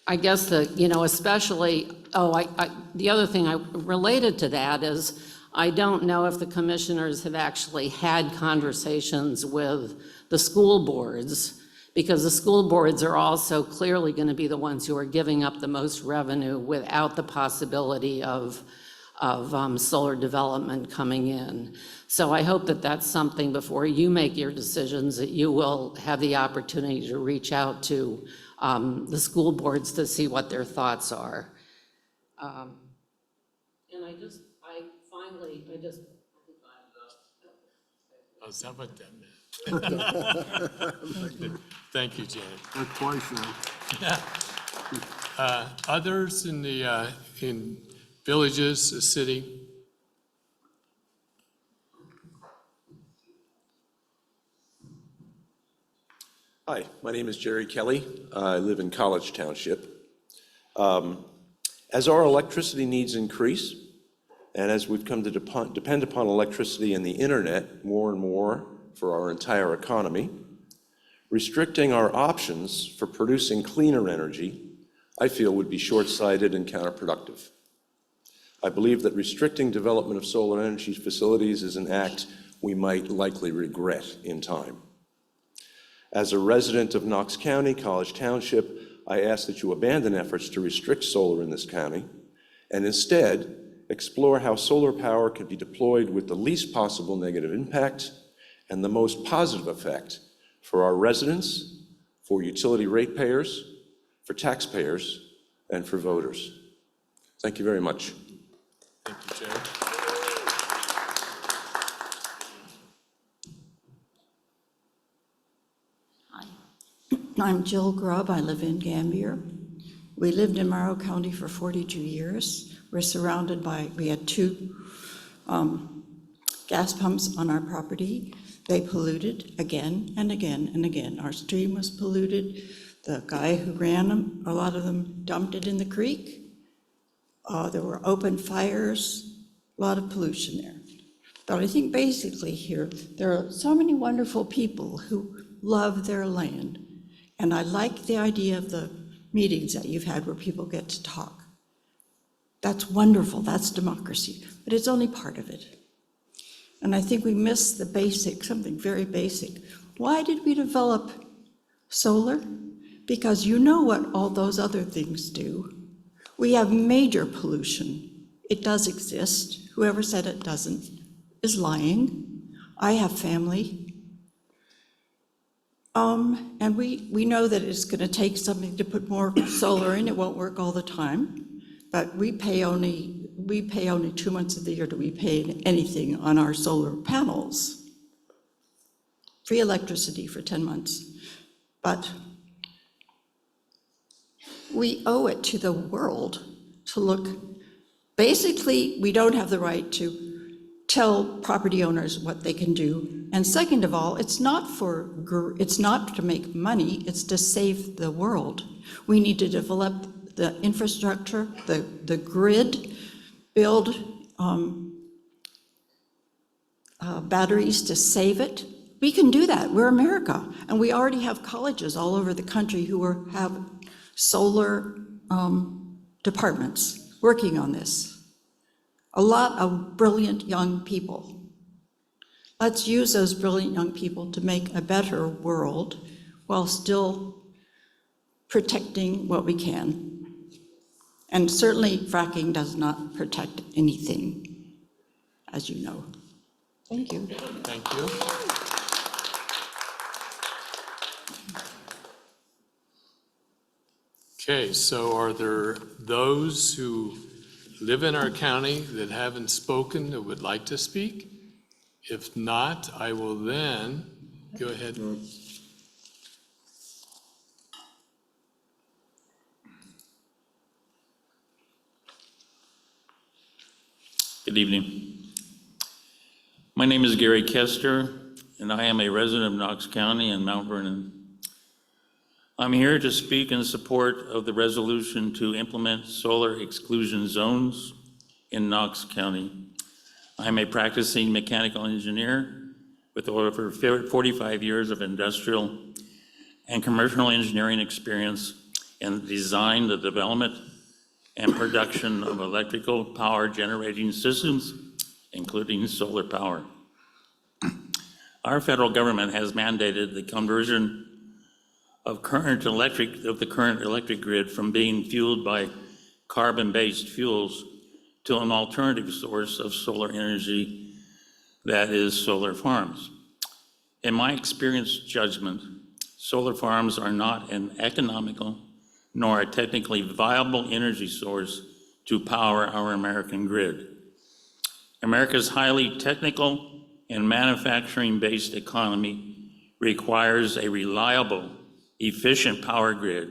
Speaker 10: I guess especially, the other thing related to that is I don't know if the commissioners have actually had conversations with the school boards, because the school boards are also clearly going to be the ones who are giving up the most revenue without the possibility of solar development coming in. So I hope that that's something before you make your decisions that you will have the opportunity to reach out to the school boards to see what their thoughts are. And finally,
Speaker 1: Oh, is that what that meant? Thank you, Janet.
Speaker 5: That's twice now.
Speaker 1: Others in the, in villages, the city?
Speaker 11: Hi, my name is Jerry Kelly. I live in College Township. As our electricity needs increase, and as we've come to depend upon electricity and the internet more and more for our entire economy, restricting our options for producing cleaner energy, I feel would be short-sighted and counterproductive. I believe that restricting development of solar energy facilities is an act we might likely regret in time. As a resident of Knox County, College Township, I ask that you abandon efforts to restrict solar in this county and instead explore how solar power could be deployed with the least possible negative impact and the most positive effect for our residents, for utility ratepayers, for taxpayers, and for voters. Thank you very much.
Speaker 1: Thank you, Jerry.
Speaker 13: I'm Jill Grubb. I live in Gambier. We lived in Morrow County for 42 years. We're surrounded by, we had 2 gas pumps on our property. They polluted again and again and again. Our stream was polluted. The guy who ran them, a lot of them dumped it in the creek. There were open fires, a lot of pollution there. But I think basically here, there are so many wonderful people who love their land. And I like the idea of the meetings that you've had where people get to talk. That's wonderful, that's democracy, but it's only part of it. And I think we miss the basic, something very basic. Why did we develop solar? Because you know what all those other things do. We have major pollution. It does exist. Whoever said it doesn't is lying. I have family. And we know that it's going to take something to put more solar in. It won't work all the time, but we pay only 2 months of the year do we pay anything on our solar panels. Free electricity for 10 months. But we owe it to the world to look. Basically, we don't have the right to tell property owners what they can do. And second of all, it's not to make money, it's to save the world. We need to develop the infrastructure, the grid, build batteries to save it. We can do that. We're America. And we already have colleges all over the country who have solar departments working on this. A lot of brilliant young people. Let's use those brilliant young people to make a better world while still protecting what we can. And certainly fracking does not protect anything, as you know. Thank you.
Speaker 1: Thank you. Okay, so are there those who live in our county that haven't spoken that would like to speak? If not, I will then go ahead.
Speaker 14: Good evening. My name is Gary Kester, and I am a resident of Knox County and Mount Vernon. I'm here to speak in support of the resolution to implement solar exclusion zones in Knox County. I'm a practicing mechanical engineer with over 45 years of industrial and commercial engineering experience in the design, the development, and production of electrical power generating systems, including solar power. Our federal government has mandated the conversion of the current electric grid from being fueled by carbon-based fuels to an alternative source of solar energy, that is solar farms. In my experienced judgment, solar farms are not an economical nor a technically viable energy source to power our American grid. America's highly technical and manufacturing-based economy requires a reliable, efficient power grid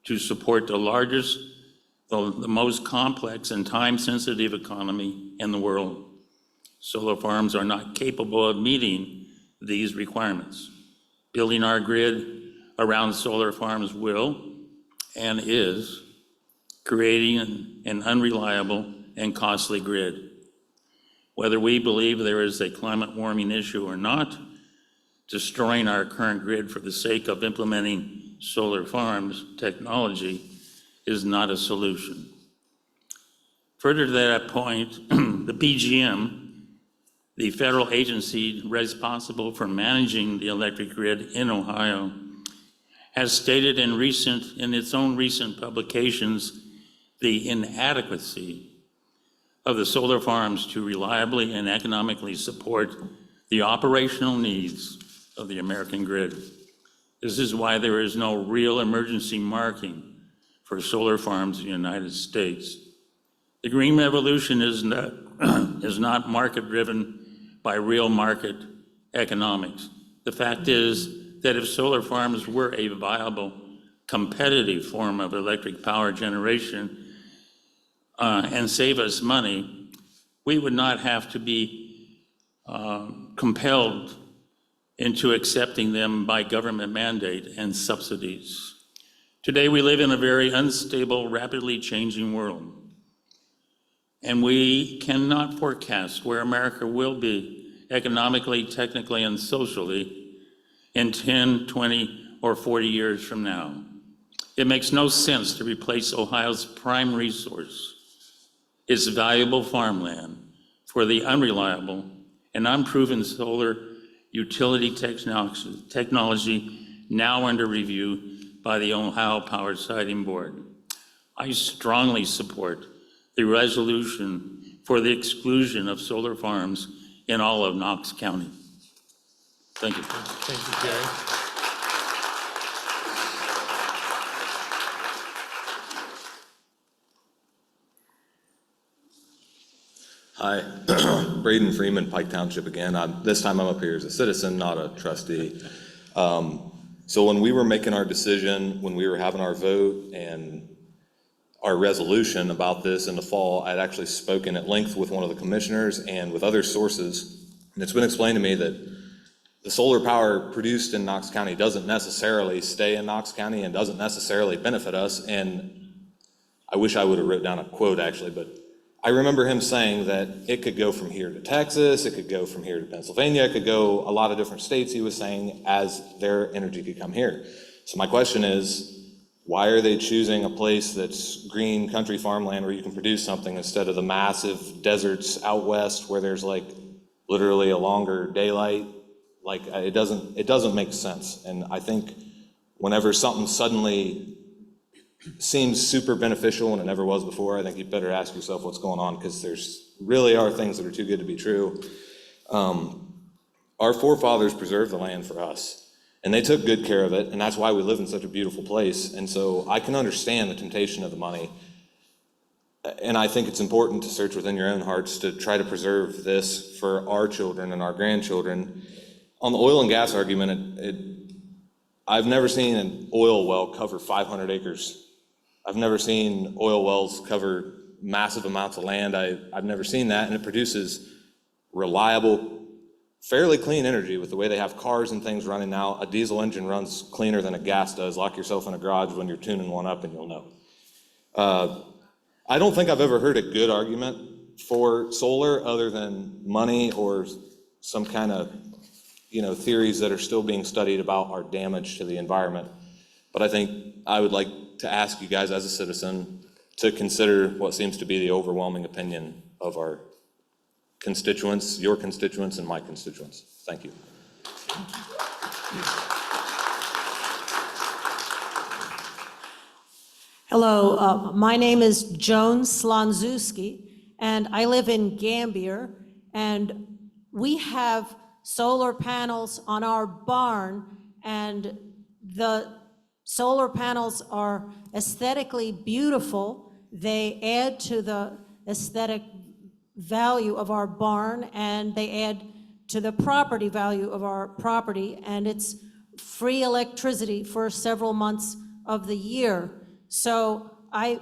Speaker 14: to support the largest, the most complex and time-sensitive economy in the world. Solar farms are not capable of meeting these requirements. Building our grid around solar farms will and is creating an unreliable and costly grid. Whether we believe there is a climate warming issue or not, destroying our current grid for the sake of implementing solar farms technology is not a solution. Further to that point, the PJM, the federal agency responsible for managing the electric grid in Ohio, has stated in its own recent publications the inadequacy of the solar farms to reliably and economically support the operational needs of the American grid. This is why there is no real emergency marking for solar farms in the United States. The Green Revolution is not market-driven by real market economics. The fact is that if solar farms were a viable, competitive form of electric power generation and save us money, we would not have to be compelled into accepting them by government mandate and subsidies. Today, we live in a very unstable, rapidly changing world, and we cannot forecast where America will be economically, technically, and socially in 10, 20, or 40 years from now. It makes no sense to replace Ohio's prime resource, its valuable farmland, for the unreliable and unproven solar utility technology now under review by the Ohio Power Siting Board. I strongly support the resolution for the exclusion of solar farms in all of Knox County. Thank you.
Speaker 1: Thank you, Gary.
Speaker 15: Hi, Braden Freeman, Pike Township again. This time I'm up here as a citizen, not a trustee. So when we were making our decision, when we were having our vote and our resolution about this in the fall, I'd actually spoken at length with one of the commissioners and with other sources. And it's been explained to me that the solar power produced in Knox County doesn't necessarily stay in Knox County and doesn't necessarily benefit us. And I wish I would have wrote down a quote actually, but I remember him saying that it could go from here to Texas, it could go from here to Pennsylvania, it could go a lot of different states, he was saying, as their energy could come here. So my question is, why are they choosing a place that's green country farmland where you can produce something instead of the massive deserts out west where there's like literally a longer daylight? Like it doesn't make sense. And I think whenever something suddenly seems super beneficial and it never was before, I think you'd better ask yourself what's going on, because there's really are things that are too good to be true. Our forefathers preserved the land for us, and they took good care of it, and that's why we live in such a beautiful place. And so I can understand the temptation of the money, and I think it's important to search within your own hearts to try to preserve this for our children and our grandchildren. On the oil and gas argument, I've never seen an oil well cover 500 acres. I've never seen oil wells cover massive amounts of land. I've never seen that, and it produces reliable, fairly clean energy with the way they have cars and things running now. A diesel engine runs cleaner than a gas does. Lock yourself in a garage when you're tuning one up and you'll know. I don't think I've ever heard a good argument for solar other than money or some kind of theories that are still being studied about our damage to the environment. But I think I would like to ask you guys as a citizen to consider what seems to be the overwhelming opinion of our constituents, your constituents and my constituents. Thank you.
Speaker 16: Hello, my name is Joan Slonzewski, and I live in Gambier, and we have solar panels on our barn, and the solar panels are aesthetically beautiful. They add to the aesthetic value of our barn, and they add to the property value of our property, and it's free electricity for several months of the year. So I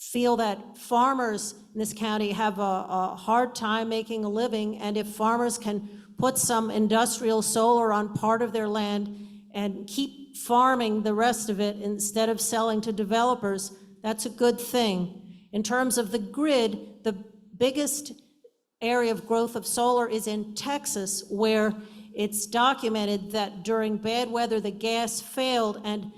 Speaker 16: feel that farmers in this county have a hard time making a living, and if farmers can put some industrial solar on part of their land and keep farming the rest of it instead of selling to developers, that's a good thing. In terms of the grid, the biggest area of growth of solar is in Texas, where it's documented that during bad weather, the gas failed, and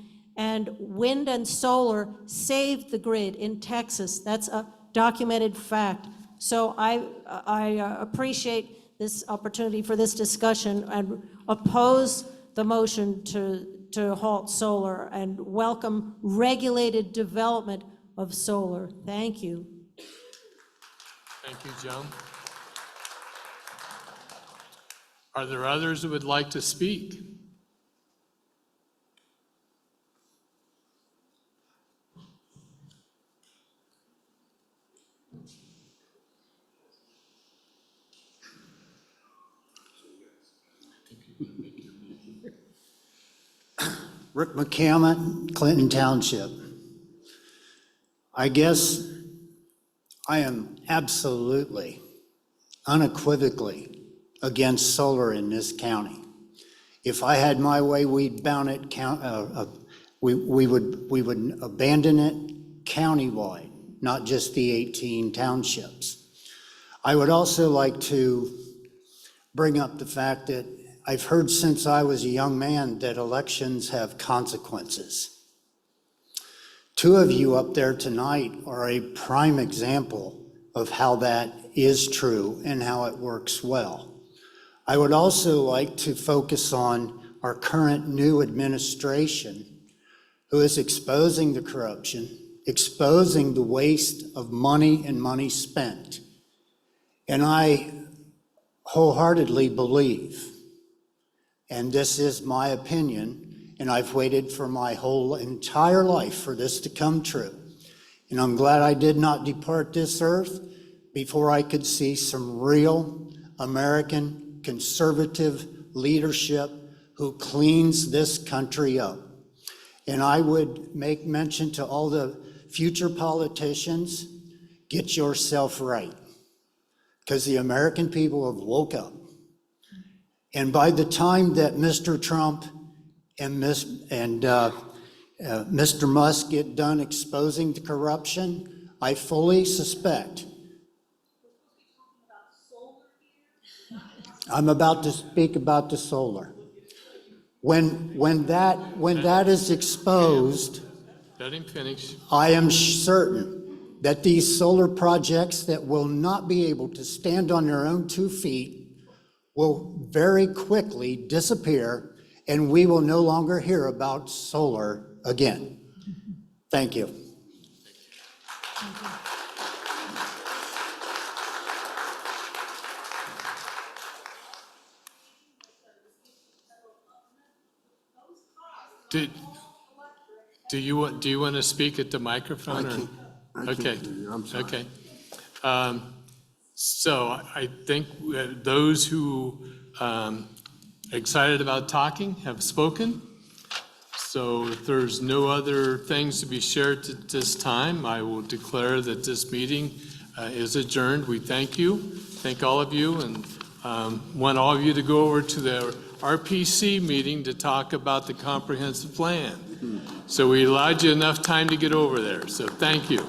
Speaker 16: wind and solar saved the grid in Texas. That's a documented fact. So I appreciate this opportunity for this discussion and oppose the motion to halt solar and welcome regulated development of solar. Thank you.
Speaker 1: Thank you, Joan. Are there others who would like to speak?
Speaker 17: Rick McCammon, Clinton Township. I guess I am absolutely, unequivocally against solar in this county. If I had my way, we'd bound it, we would abandon it countywide, not just the 18 townships. I would also like to bring up the fact that I've heard since I was a young man that elections have consequences. Two of you up there tonight are a prime example of how that is true and how it works well. I would also like to focus on our current new administration, who is exposing the corruption, exposing the waste of money and money spent. And I wholeheartedly believe, and this is my opinion, and I've waited for my whole entire life for this to come true, and I'm glad I did not depart this earth before I could see some real American conservative leadership who cleans this country up. And I would make mention to all the future politicians, get yourself right, because the American people have woke up. And by the time that Mr. Trump and Mr. Musk get done exposing the corruption, I fully suspect. I'm about to speak about the solar. When that is exposed,
Speaker 1: Let him finish.
Speaker 17: I am certain that these solar projects that will not be able to stand on their own 2 feet will very quickly disappear, and we will no longer hear about solar again. Thank you.
Speaker 1: Do you want to speak at the microphone?
Speaker 5: I can't
Speaker 1: Okay.
Speaker 5: hear you. I'm sorry.
Speaker 1: Okay. So I think those who excited about talking have spoken. So if there's no other things to be shared at this time, I will declare that this meeting is adjourned. We thank you, thank all of you, and want all of you to go over to the RPC meeting to talk about the comprehensive plan. So we allowed you enough time to get over there, so thank you.